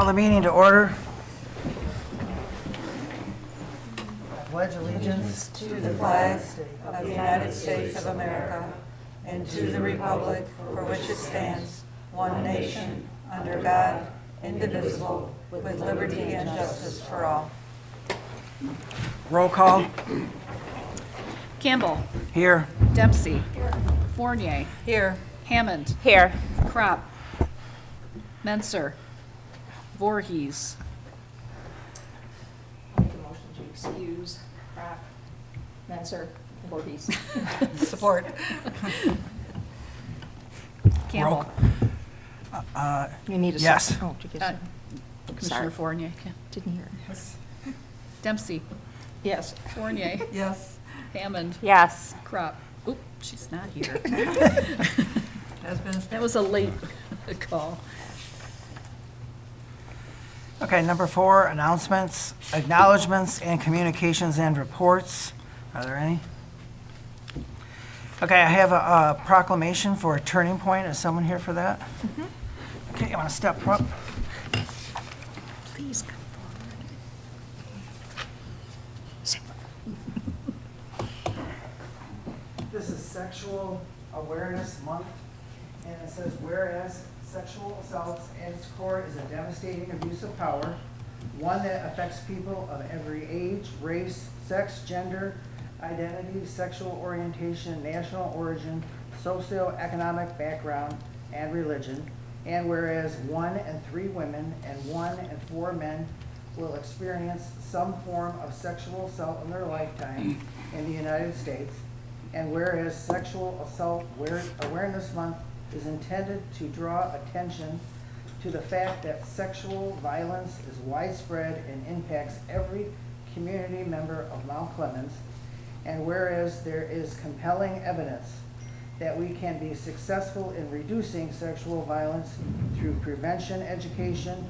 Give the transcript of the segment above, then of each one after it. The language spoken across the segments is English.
the meeting to order. I pledge allegiance To the flag of the United States of America and to the republic for which it stands, one nation, under God, indivisible, with liberty and justice for all. roll call. Campbell. Here. Dempsey. Fournier. Here. Hammond. Here. Crop. Menser. Voorhees. Make a motion to excuse Crop, Menser, and Voorhees. Support. Campbell. You need a Yes. second. Oh, did you get Commissioner Sorry. Fournier. Didn't hear. Dempsey. Yes. Fournier. Yes. Hammond. Yes. Crop. Oop, she's not here. Has been That was a late call. Okay, number 4, announcements, acknowledgements, and communications and reports. Are there any? Okay, I have a proclamation for a turning point. Is someone here for that? Okay, you want to step up? Please come This is Sexual Awareness Month, and it says, whereas sexual assaults at its core is a devastating abuse of power, one that affects people of every age, race, sex, gender, identity, sexual orientation, national origin, socioeconomic background, and religion, and whereas 1 in 3 women and 1 in 4 men will experience some form of sexual assault in their lifetime in the United States, and whereas Sexual Assault Awareness Month is intended to draw attention to the fact that sexual violence is widespread and impacts every community member of Mount Clemens, and whereas there is compelling evidence that we can be successful in reducing sexual violence through prevention education,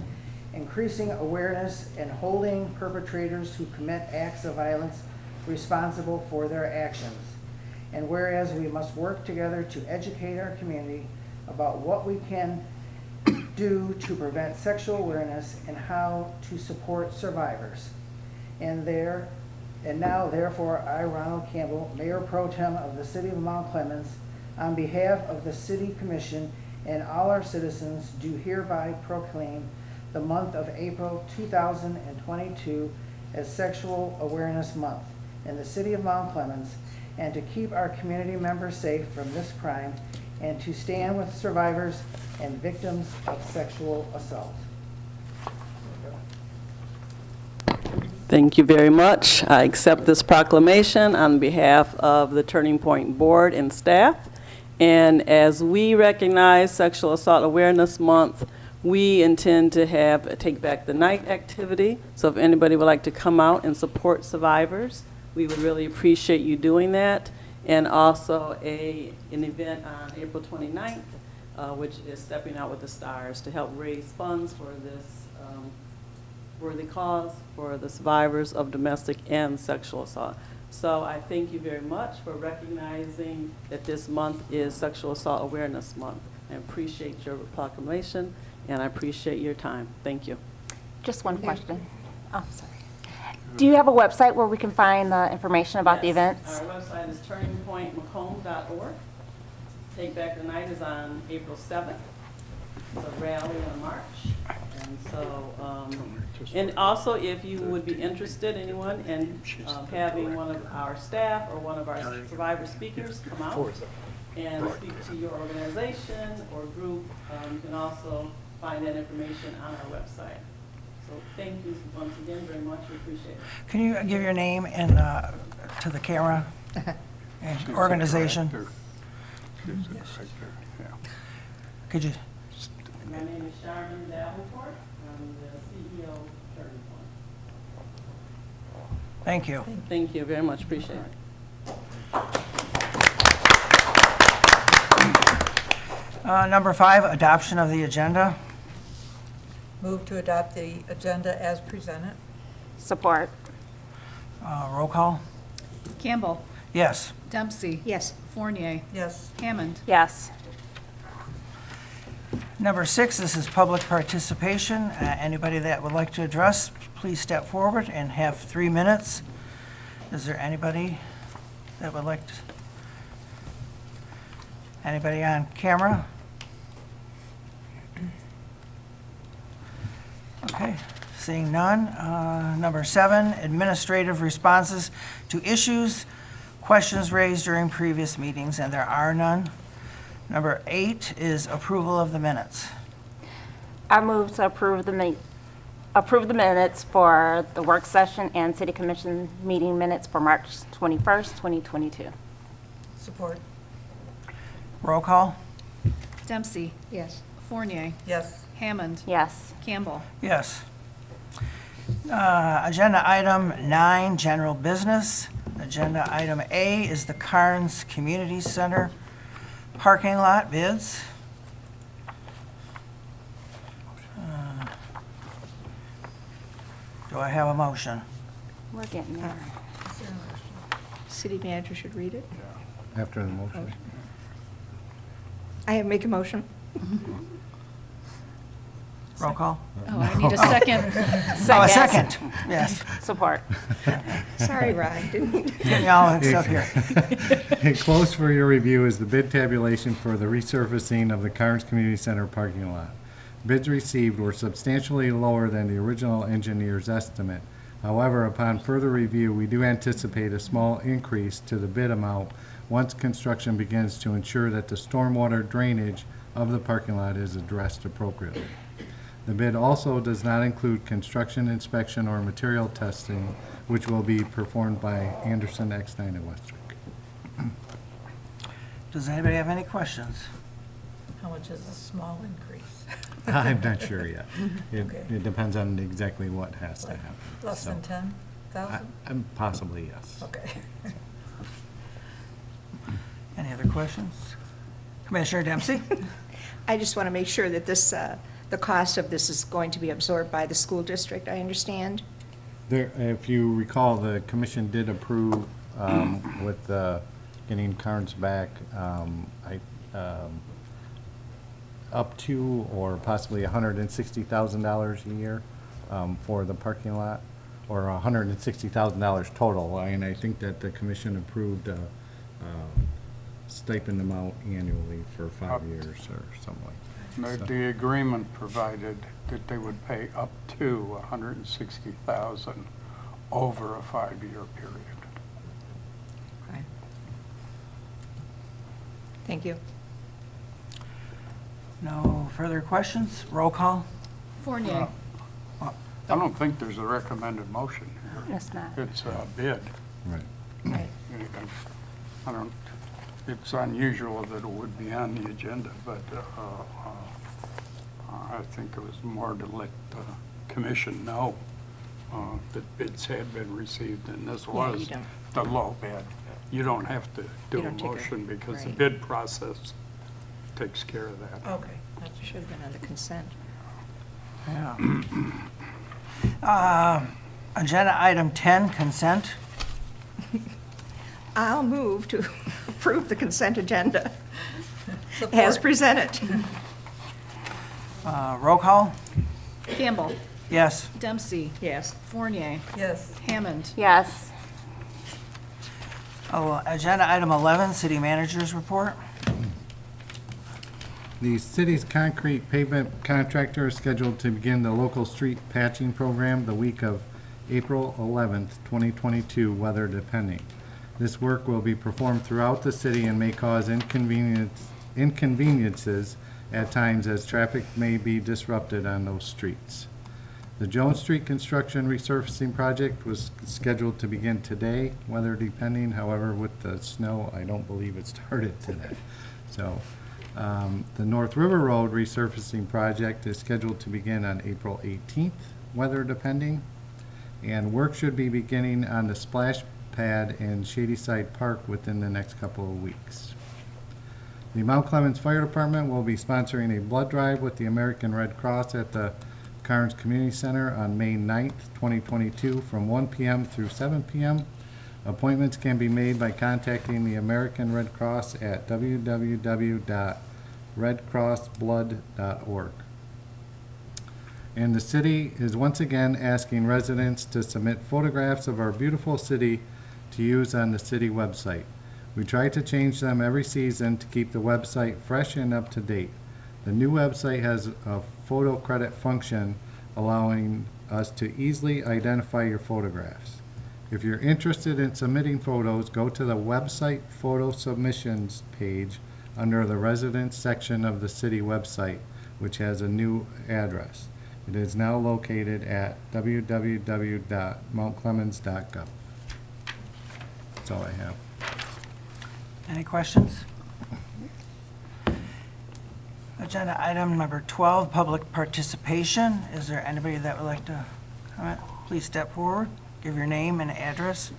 increasing awareness, and holding perpetrators who commit acts of violence responsible for their actions. And whereas we must work together to educate our community about what we can do to prevent sexual awareness and how to support survivors. And now, therefore, I, Ronald Campbell, Mayor Pro Tem of the City of Mount Clemens, on behalf of the City Commission and all our citizens, do hereby proclaim the month of April 2022 as Sexual Awareness Month in the City of Mount Clemens, and to keep our community members safe from this crime, and to stand with survivors and victims of sexual assault. Thank you very much. I accept this proclamation on behalf of the Turning Point Board and staff. And as we recognize Sexual Assault Awareness Month, we intend to have a Take Back the Night activity. So if anybody would like to come out and support survivors, we would really appreciate you doing that. And also an event on April 29th, which is Stepping Out with the Stars, to help raise funds for this worthy cause for the survivors of domestic and sexual assault. So I thank you very much for recognizing that this month is Sexual Assault Awareness Month. I appreciate your proclamation, and I appreciate your time. Thank you. Just one question. Oh, sorry. Do you have a website where we can find the information about the Yes. events? Our website is turningpointmacomb.org. Take Back the Night is on April 7th. It's a rally in March. And so, and also if you would be interested, anyone, in having one of our staff or one of our survivor speakers come out and speak to your organization or group, you can also find that information on our website. So thank you once again very much. We appreciate it. Can you give your name and to the camera and organization? Could you? My name is Sharman Davenport. I'm the CEO of Turning Point. Thank you. Thank you very much. Appreciate it. Number 5, adoption of the agenda. Move to adopt the agenda as presented. Support. Roll call. Campbell. Yes. Dempsey. Yes. Fournier. Yes. Hammond. Yes. Number 6, this is public participation. Anybody that would like to address, please step forward and have 3 minutes. Is there anybody that would like to? Anybody on camera? Okay, seeing none. Number 7, administrative responses to issues, questions raised during previous meetings, and there are none. Number 8 is approval of the minutes. I move to approve the minutes for the work session and city commission meeting minutes for March 21st, 2022. Support. Roll call? Dempsey. Yes. Fournier. Yes. Hammond. Yes. Campbell. Yes. Agenda item 9, general business. Agenda item A is the Carnes Community Center parking lot bids. Do I have a motion? We're getting there. City manager should read it. After the motion. I make a motion. Roll call? Oh, I need a second. Oh, a second, yes. Support. Sorry, Ryan, didn't mean to. Get me all mixed up here. Enclosed for your review is the bid tabulation for the resurfacing of the Carnes Community Center parking lot. Bids received were substantially lower than the original engineer's estimate. However, upon further review, we do anticipate a small increase to the bid amount once construction begins to ensure that the stormwater drainage of the parking lot is addressed appropriately. The bid also does not include construction inspection or material testing, which will be performed by Anderson X9 at Westrick. Does anybody have any questions? How much is a small increase? I'm not sure yet. Okay. It depends on exactly what has to happen. Less than So, 10,000? Possibly, yes. Okay. Any other questions? Commissioner Dempsey? I just want to make sure that this, the cost of this is going to be absorbed by the school district, I understand. There, if you recall, the commission did approve with getting Carnes back, up to or possibly $160,000 a year for the parking lot, or $160,000 total. And I think that the commission approved a stipend amount annually for 5 years or something like that. The agreement provided that they would pay up to $160,000 over a 5-year period. Okay. Thank you. No further questions? Roll call? Fournier. I don't think there's a recommended motion here. It's not. It's a bid. Right. Right. I don't, it's unusual that it would be on the agenda, but I think it was more to let the commission know that bids had been received, and this Yeah, was you don't. the low bid. You don't have to do You a don't take a- motion because the right. bid process takes care of that. Okay. That should have been under consent. Yeah. Agenda item 10, consent. I'll move to approve the consent agenda Support. as presented. Roll call? Campbell. Yes. Dempsey. Yes. Fournier. Yes. Hammond. Yes. Agenda item 11, city manager's report. The city's concrete pavement contractor is scheduled to begin the local street patching program the week of April 11th, 2022, weather depending. This work will be performed throughout the city and may cause inconveniences at times as traffic may be disrupted on those streets. The Jones Street construction resurfacing project was scheduled to begin today, weather depending. However, with the snow, I don't believe it started today. So, the North River Road resurfacing project is scheduled to begin on April 18th, weather depending. And work should be beginning on the splash pad in Shadyside Park within the next couple of weeks. The Mount Clemens Fire Department will be sponsoring a blood drive with the American Red Cross at the Carnes Community Center on May 9th, 2022 from 1 p.m. through 7 p.m. Appointments can be made by contacting the American Red Cross at www.acrc.org. redcrossblood.org. And the city is once again asking residents to submit photographs of our beautiful city to use on the city website. We try to change them every season to keep the website fresh and up to date. The new website has a photo credit function allowing us to easily identify your photographs. If you're interested in submitting photos, go to the website photo submissions page under the residents section of the city website, which has a new address. It is now located at www.mountclemens.gov. That's all I have. Any questions? Agenda item number 12, public participation. Is there anybody that would like to comment? Please step forward, give your name and address.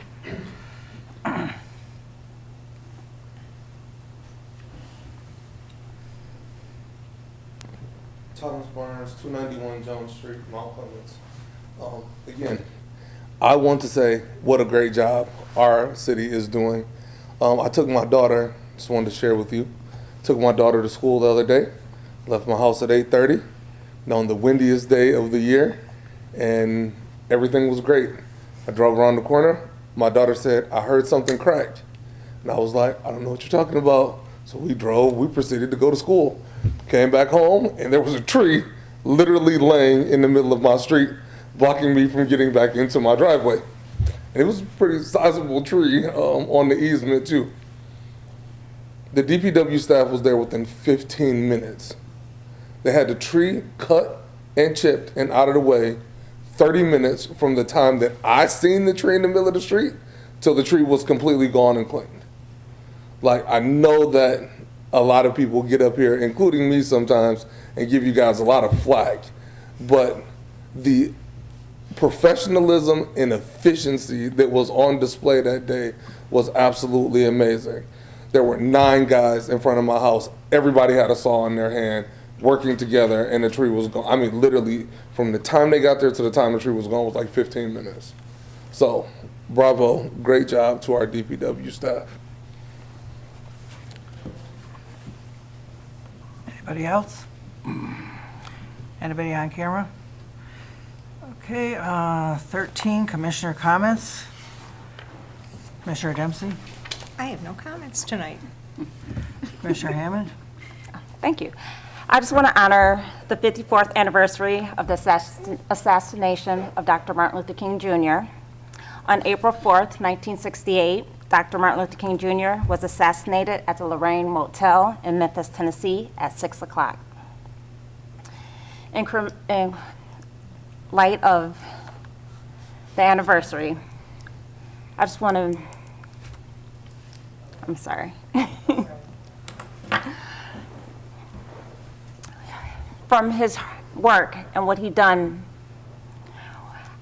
Thomas Barnes, 291 Jones Street, Mount Clemens. Again, I want to say what a great job our city is doing. I took my daughter, just wanted to share with you, took my daughter to school the other day, left my house at 8:30, on the windiest day of the year, and everything was great. I drove around the corner, my daughter said, I heard something cracked. And I was like, I don't know what you're talking about. So we proceeded to go to school. Came back home, and there was a tree literally laying in the middle of my street, blocking me from getting back into my driveway. And it was a pretty sizable tree on the easement, too. The DPW staff was there within 15 minutes. They had the tree cut and chipped and out of the way 30 minutes from the time that I seen the tree in the middle of the street till the tree was completely gone and cleaned. Like, I know that a lot of people get up here, including me sometimes, and give you guys a lot of flack. But the professionalism and efficiency that was on display that day was absolutely amazing. There were 9 guys in front of my house. Everybody had a saw in their hand, working together, and the tree was gone. I mean, literally, from the time they got there to the time the tree was gone was like 15 minutes. So, bravo, great job to our DPW staff. Anybody else? Anybody on camera? Okay, 13, commissioner comments. Commissioner Dempsey, I have no comments tonight. Commissioner Hammond. Thank you. I just want to honor the 54th anniversary of the assassination of Dr. Martin Luther King Jr. On April 4th, 1968, Dr. Martin Luther King Jr. was assassinated at the Lorraine Motel in Memphis, Tennessee at 6 o'clock. In light of the anniversary, I just want to, I'm sorry. From his work and what he done,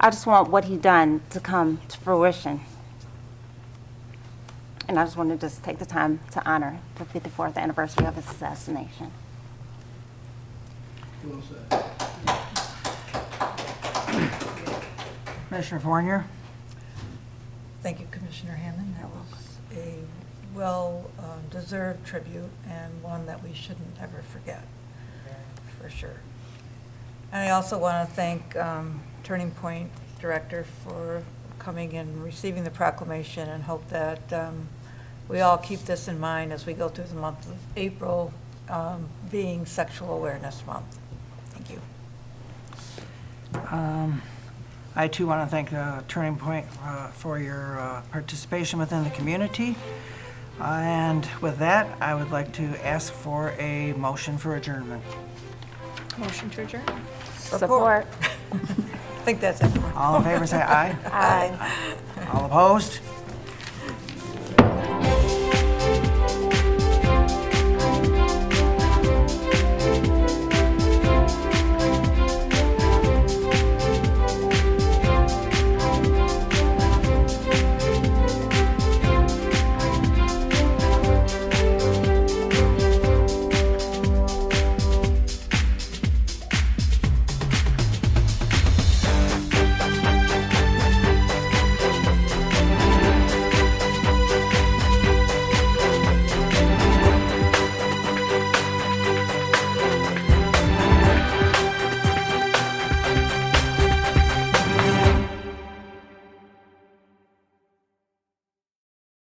I just want what he done to come to fruition. And I just want to just take the time to honor the 54th anniversary of his assassination. Commissioner Fournier. Thank you, Commissioner Hammond. That was a well-deserved tribute and one that we shouldn't ever forget, for sure. And I also want to thank Turning Point Director for coming and receiving the proclamation, and hope that we all keep this in mind as we go through the month of April, being Sexual Awareness Month. Thank you. I too want to thank Turning Point for your participation within the community. And with that, I would like to ask for a motion for adjournment. Motion to adjourn? Support. I think that's everyone. All in favor, say aye. Aye. All opposed?